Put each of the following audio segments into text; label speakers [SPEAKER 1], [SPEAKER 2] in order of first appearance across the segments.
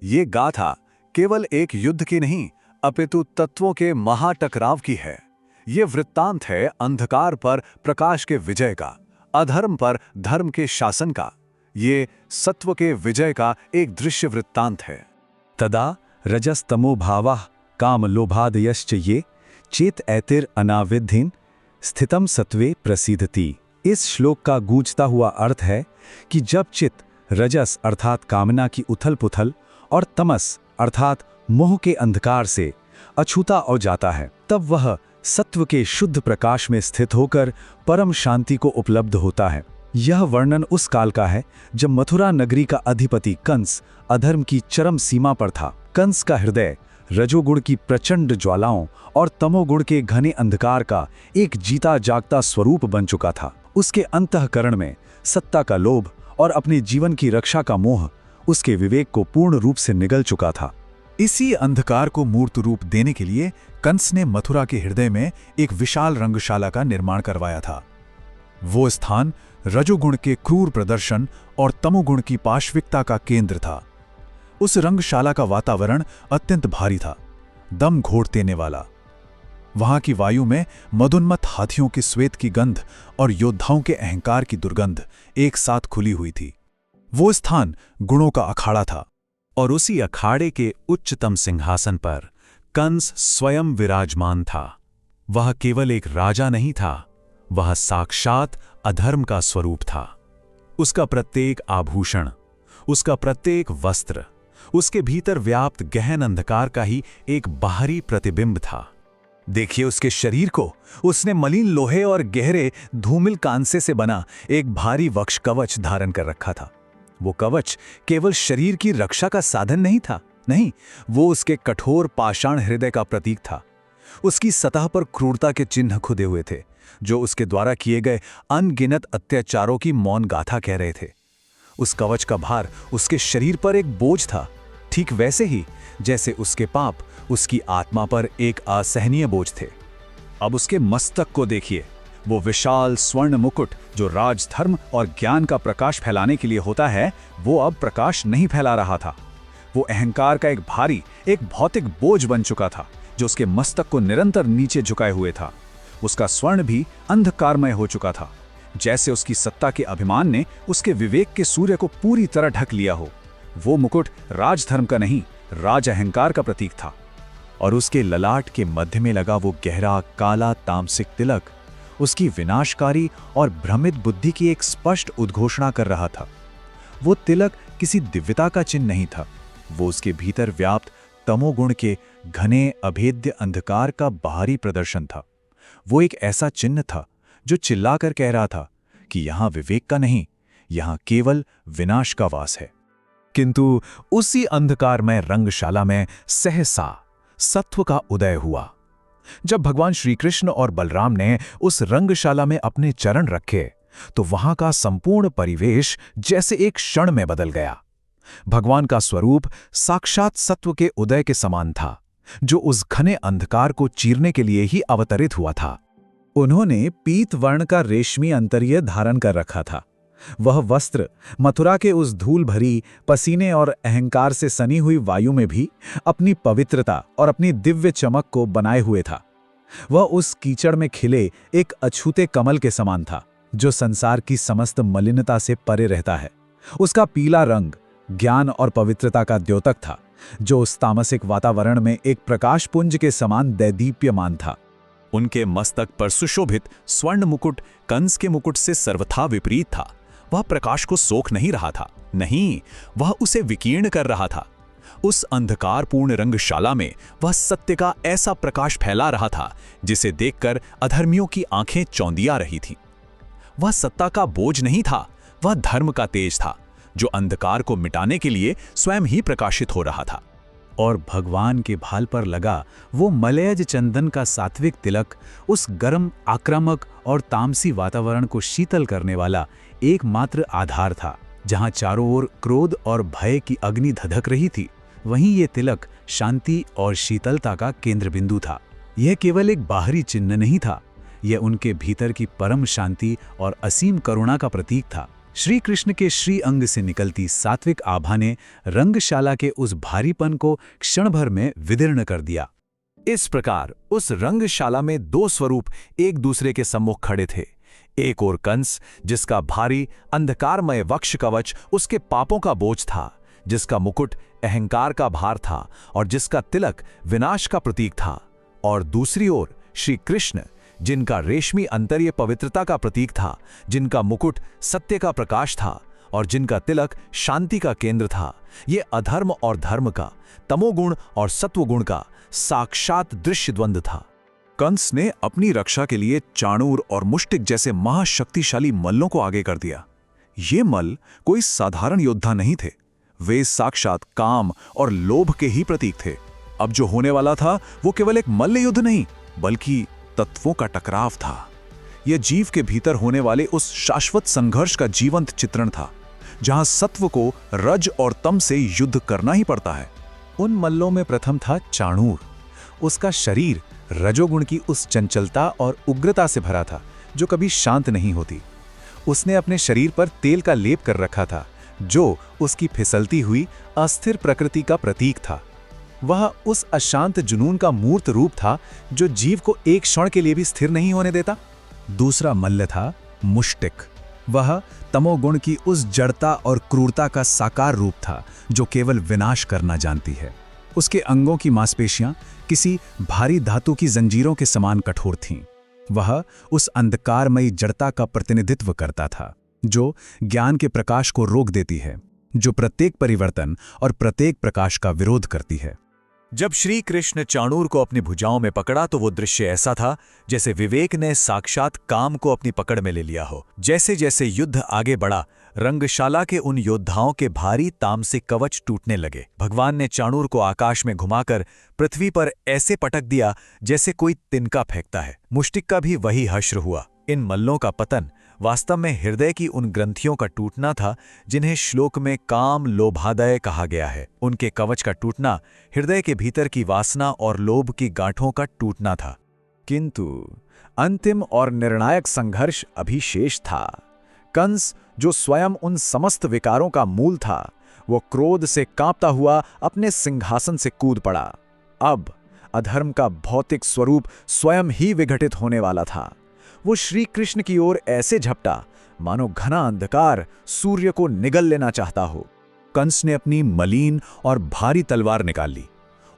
[SPEAKER 1] ये गाथा केवल एक युद्ध की नहीं, अपितु तत्वों के महाटकराव की है। ये वृत्तांत है अंधकार पर प्रकाश के विजय का, अधर्म पर धर्म के शासन का। ये सत्व के विजय का एक दृश्य वृत्तांत है।
[SPEAKER 2] तदा रजस्तमो भावाः काम लोभादयश्च ये चेत ऐतिर अनाविधिन स्थितम सत्वे प्रसिद्धति। इस श्लोक का गूंजता हुआ अर्थ है कि जब चित्त रजस अर्थात कामना की उथल-पुथल और तमस अर्थात मोह के अंधकार से अछूता हो जाता है, तब वह सत्व के शुद्ध प्रकाश में स्थित होकर परम शांति को उपलब्ध होता है। यह वर्णन उस काल का है जब मथुरा नगरी का अधिपति कंस अधर्म की चरम सीमा पर था। कंस का हृदय रजोगुण की प्रचंड ज्वालाओं और तमोगुण के घने अंधकार का एक जीता जागता स्वरूप बन चुका था। उसके अंतःकरण में सत्ता का लोभ और अपने जीवन की रक्षा का मोह उसके विवेक को पूर्ण रूप से निगल चुका था।
[SPEAKER 3] इसी अंधकार को मूर्त रूप देने के लिए कंस ने मथुरा के हृदय में एक विशाल रंगशाला का निर्माण करवाया था। वो स्थान रजोगुण के क्रूर प्रदर्शन और तमोगुण की पाशविकता का केंद्र था। उस रंगशाला का वातावरण अत्यंत भारी था, दम घोट देने वाला। वहां की वायु में मदोन्मत्त हाथियों की श्वेत की गंध और योद्धाओं के अहंकार की दुर्गंध एक साथ खुली हुई थी। वो स्थान गुणों का अखाड़ा था और उसी अखाड़े के उच्चतम सिंहासन पर कंस स्वयं विराजमान था। वह केवल एक राजा नहीं था, वह साक्षात अधर्म का स्वरूप था। उसका प्रत्येक आभूषण, उसका प्रत्येक वस्त्र, उसके भीतर व्याप्त गहन अंधकार का ही एक बाहरी प्रतिबिंब था।
[SPEAKER 1] देखिए उसके शरीर को, उसने मलिन लोहे और गहरे धूमिल कांसे से बना एक भारी वक्ष कवच धारण कर रखा था। वो कवच केवल शरीर की रक्षा का साधन नहीं था, नहीं, वो उसके कठोर पाषाण हृदय का प्रतीक था। उसकी सतह पर क्रूरता के चिन्ह खुदे हुए थे, जो उसके द्वारा किए गए अनगिनत अत्याचारों की मौन गाथा कह रहे थे। उस कवच का भार उसके शरीर पर एक बोझ था, ठीक वैसे ही जैसे उसके पाप उसकी आत्मा पर एक असहनीय बोझ थे। अब उसके मस्तक को देखिए, वो विशाल स्वर्ण मुकुट जो राजधर्म और ज्ञान का प्रकाश फैलाने के लिए होता है, वो अब प्रकाश नहीं फैला रहा था। वो अहंकार का एक भारी, एक भौतिक बोझ बन चुका था, जो उसके मस्तक को निरंतर नीचे झुकाए हुए था। उसका स्वर्ण भी अंधकारमय हो चुका था, जैसे उसकी सत्ता के अभिमान ने उसके विवेक के सूर्य को पूरी तरह ढक लिया हो। वो मुकुट राजधर्म का नहीं, राज अहंकार का प्रतीक था। और उसके ललाट के मध्य में लगा वो गहरा काला तामसिक तिलक उसकी विनाशकारी और भ्रमित बुद्धि की एक स्पष्ट उद्घोषणा कर रहा था। वो तिलक किसी दिव्यता का चिन्ह नहीं था, वो उसके भीतर व्याप्त तमोगुण के घने अभेद्य अंधकार का बाहरी प्रदर्शन था। वो एक ऐसा चिन्ह था जो चिल्लाकर कह रहा था कि यहां विवेक का नहीं, यहां केवल विनाश का वास है। किंतु उसी अंधकारमय रंगशाला में सहसा सत्व का उदय हुआ। जब भगवान श्री कृष्ण और बलराम ने उस रंगशाला में अपने चरण रखे, तो वहां का संपूर्ण परिवेश जैसे एक क्षण में बदल गया। भगवान का स्वरूप साक्षात सत्व के उदय के समान था, जो उस घने अंधकार को चीरने के लिए ही अवतरित हुआ था। उन्होंने पीत वर्ण का रेशमी अंतर्य धारण कर रखा था। वह वस्त्र मथुरा के उस धूल भरी, पसीने और अहंकार से सनी हुई वायु में भी अपनी पवित्रता और अपनी दिव्य चमक को बनाए हुए था। वह उस कीचड़ में खिले एक अछूते कमल के समान था, जो संसार की समस्त मलिनता से परे रहता है। उसका पीला रंग ज्ञान और पवित्रता का द्योतक था, जो उस तामसिक वातावरण में एक प्रकाशपुंज के समान दैदीप्यमान था।
[SPEAKER 3] उनके मस्तक पर सुशोभित स्वर्ण मुकुट कंस के मुकुट से सर्वथा विपरीत था। वह प्रकाश को सोख नहीं रहा था, नहीं, वह उसे विकीर्ण कर रहा था। उस अंधकारपूर्ण रंगशाला में वह सत्य का ऐसा प्रकाश फैला रहा था जिसे देखकर अधर्मियों की आंखें चौंधिया रही थीं। वह सत्ता का बोझ नहीं था, वह धर्म का तेज था, जो अंधकार को मिटाने के लिए स्वयं ही प्रकाशित हो रहा था।
[SPEAKER 2] और भगवान के भाल पर लगा वो मलयज चंदन का सात्विक तिलक उस गर्म, आक्रामक और तामसी वातावरण को शीतल करने वाला एकमात्र आधार था। जहां चारों ओर क्रोध और भय की अग्नि धधक रही थी, वहीं ये तिलक शांति और शीतलता का केंद्र बिंदु था। यह केवल एक बाहरी चिन्ह नहीं था, यह उनके भीतर की परम शांति और असीम करुणा का प्रतीक था।
[SPEAKER 1] श्री कृष्ण के श्री अंग से निकलती सात्विक आभा ने रंगशाला के उस भारीपन को क्षण भर में विदीर्ण कर दिया। इस प्रकार उस रंगशाला में दो स्वरूप एक दूसरे के सम्मुख खड़े थे। एक ओर कंस, जिसका भारी अंधकारमय वक्ष कवच उसके पापों का बोझ था, जिसका मुकुट अहंकार का भार था और जिसका तिलक विनाश का प्रतीक था, और दूसरी ओर श्री कृष्ण, जिनका रेशमी अंतर्य पवित्रता का प्रतीक था, जिनका मुकुट सत्य का प्रकाश था और जिनका तिलक शांति का केंद्र था। ये अधर्म और धर्म का, तमोगुण और सत्वगुण का साक्षात दृश्य द्वंद्व था।
[SPEAKER 3] कंस ने अपनी रक्षा के लिए चाणूर और मुष्टिक जैसे महाशक्तिशाली मल्लों को आगे कर दिया। ये मल्ल कोई साधारण योद्धा नहीं थे, वे साक्षात काम और लोभ के ही प्रतीक थे। अब जो होने वाला था वो केवल एक मल्ल युद्ध नहीं, बल्कि तत्वों का टकराव था। यह जीव के भीतर होने वाले उस शाश्वत संघर्ष का जीवंत चित्रण था, जहां सत्व को रज और तम से युद्ध करना ही पड़ता है।
[SPEAKER 1] उन मल्लों में प्रथम था चाणूर। उसका शरीर रजोगुण की उस चंचलता और उग्रता से भरा था जो कभी शांत नहीं होती। उसने अपने शरीर पर तेल का लेप कर रखा था, जो उसकी फिसलती हुई अस्थिर प्रकृति का प्रतीक था। वह उस अशांत जुनून का मूर्त रूप था जो जीव को एक क्षण के लिए भी स्थिर नहीं होने देता। दूसरा मल्ल था मुष्टिक। वह तमोगुण की उस जड़ता और क्रूरता का साकार रूप था जो केवल विनाश करना जानती है। उसके अंगों की मांसपेशियां किसी भारी धातु की जंजीरों के समान कठोर थीं। वह उस अंधकारमयी जड़ता का प्रतिनिधित्व करता था जो ज्ञान के प्रकाश को रोक देती है, जो प्रत्येक परिवर्तन और प्रत्येक प्रकाश का विरोध करती है।
[SPEAKER 2] जब श्री कृष्ण चाणूर को अपनी भुजाओं में पकड़ा तो वो दृश्य ऐसा था जैसे विवेक ने साक्षात काम को अपनी पकड़ में ले लिया हो। जैसे जैसे युद्ध आगे बढ़ा, रंगशाला के उन योद्धाओं के भारी तामसिक कवच टूटने लगे। भगवान ने चाणूर को आकाश में घुमाकर पृथ्वी पर ऐसे पटक दिया जैसे कोई तिनका फेंकता है। मुष्टिक का भी वही हश्र हुआ। इन मल्लों का पतन वास्तव में हृदय की उन ग्रंथियों का टूटना था जिन्हें श्लोक में काम लोभादय कहा गया है। उनके कवच का टूटना हृदय के भीतर की वासना और लोभ की गांठों का टूटना था।
[SPEAKER 1] किंतु अंतिम और निर्णायक संघर्ष अभी शेष था। कंस, जो स्वयं उन समस्त विकारों का मूल था, वो क्रोध से कांपता हुआ अपने सिंहासन से कूद पड़ा। अब अधर्म का भौतिक स्वरूप स्वयं ही विघटित होने वाला था। वो श्री कृष्ण की ओर ऐसे झपटा मानो घना अंधकार सूर्य को निगल लेना चाहता हो। कंस ने अपनी मलिन और भारी तलवार निकाल ली।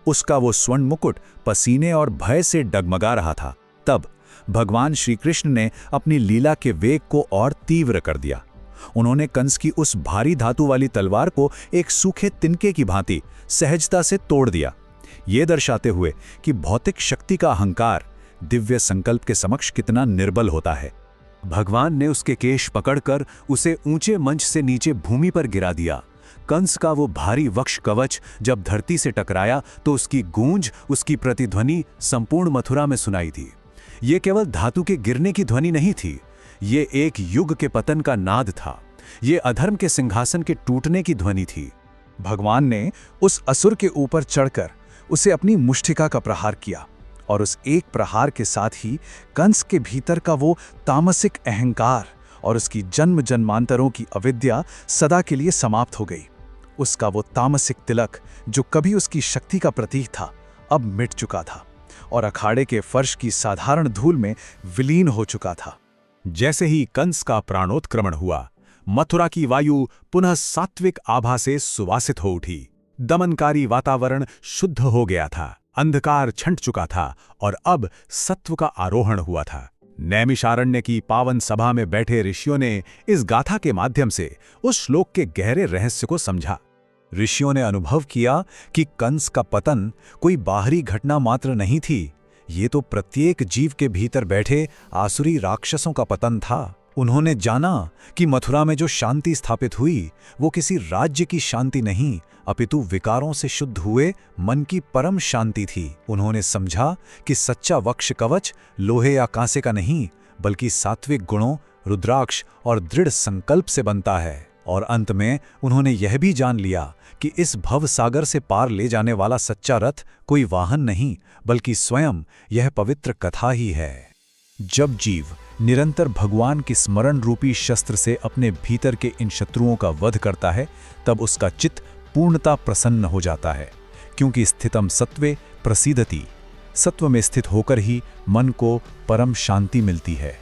[SPEAKER 1] उसका वो स्वर्ण मुकुट पसीने और भय से डगमगा रहा था। तब भगवान श्री कृष्ण ने अपनी लीला के वेग को और तीव्र कर दिया। उन्होंने कंस की उस भारी धातु वाली तलवार को एक सूखे तिनके की भांति सहजता से तोड़ दिया, ये दर्शाते हुए कि भौतिक शक्ति का अहंकार दिव्य संकल्प के समक्ष कितना निर्बल होता है। भगवान ने उसके केश पकड़कर उसे ऊंचे मंच से नीचे भूमि पर गिरा दिया। कंस का वो भारी वक्ष कवच जब धरती से टकराया तो उसकी गूंज, उसकी प्रतिध्वनि संपूर्ण मथुरा में सुनाई दी। ये केवल धातु के गिरने की ध्वनि नहीं थी, ये एक युग के पतन का नाद था। ये अधर्म के सिंहासन के टूटने की ध्वनि थी। भगवान ने उस असुर के ऊपर चढ़कर उसे अपनी मुष्टिका का प्रहार किया और उस एक प्रहार के साथ ही कंस के भीतर का वो तामसिक अहंकार और उसकी जन्म जन्मांतरों की अविद्या सदा के लिए समाप्त हो गई। उसका वो तामसिक तिलक जो कभी उसकी शक्ति का प्रतीक था, अब मिट चुका था और अखाड़े के फर्श की साधारण धूल में विलीन हो चुका था।
[SPEAKER 2] जैसे ही कंस का प्राणोत्क्रमण हुआ, मथुरा की वायु पुनः सात्विक आभा से सुवासित हो उठी। दमनकारी वातावरण शुद्ध हो गया था, अंधकार छंट चुका था और अब सत्व का आरोहण हुआ था। नैमिषारण्य की पावन सभा में बैठे ऋषियों ने इस गाथा के माध्यम से उस श्लोक के गहरे रहस्य को समझा। ऋषियों ने अनुभव किया कि कंस का पतन कोई बाहरी घटना मात्र नहीं थी, ये तो प्रत्येक जीव के भीतर बैठे आसुरी राक्षसों का पतन था। उन्होंने जाना कि मथुरा में जो शांति स्थापित हुई वो किसी राज्य की शांति नहीं, अपितु विकारों से शुद्ध हुए मन की परम शांति थी। उन्होंने समझा कि सच्चा वक्ष कवच लोहे या कांसे का नहीं, बल्कि सात्विक गुणों, रुद्राक्ष और दृढ़ संकल्प से बनता है। और अंत में उन्होंने यह भी जान लिया कि इस भव सागर से पार ले जाने वाला सच्चा रथ कोई वाहन नहीं, बल्कि स्वयं यह पवित्र कथा ही है। जब जीव
[SPEAKER 3] निरंतर भगवान के स्मरण रूपी शस्त्र से अपने भीतर के इन शत्रुओं का वध करता है, तब उसका चित्त पूर्णता प्रसन्न हो जाता है, क्योंकि स्थितम सत्वे प्रसीदति, सत्व में स्थित होकर ही मन को परम शांति मिलती है।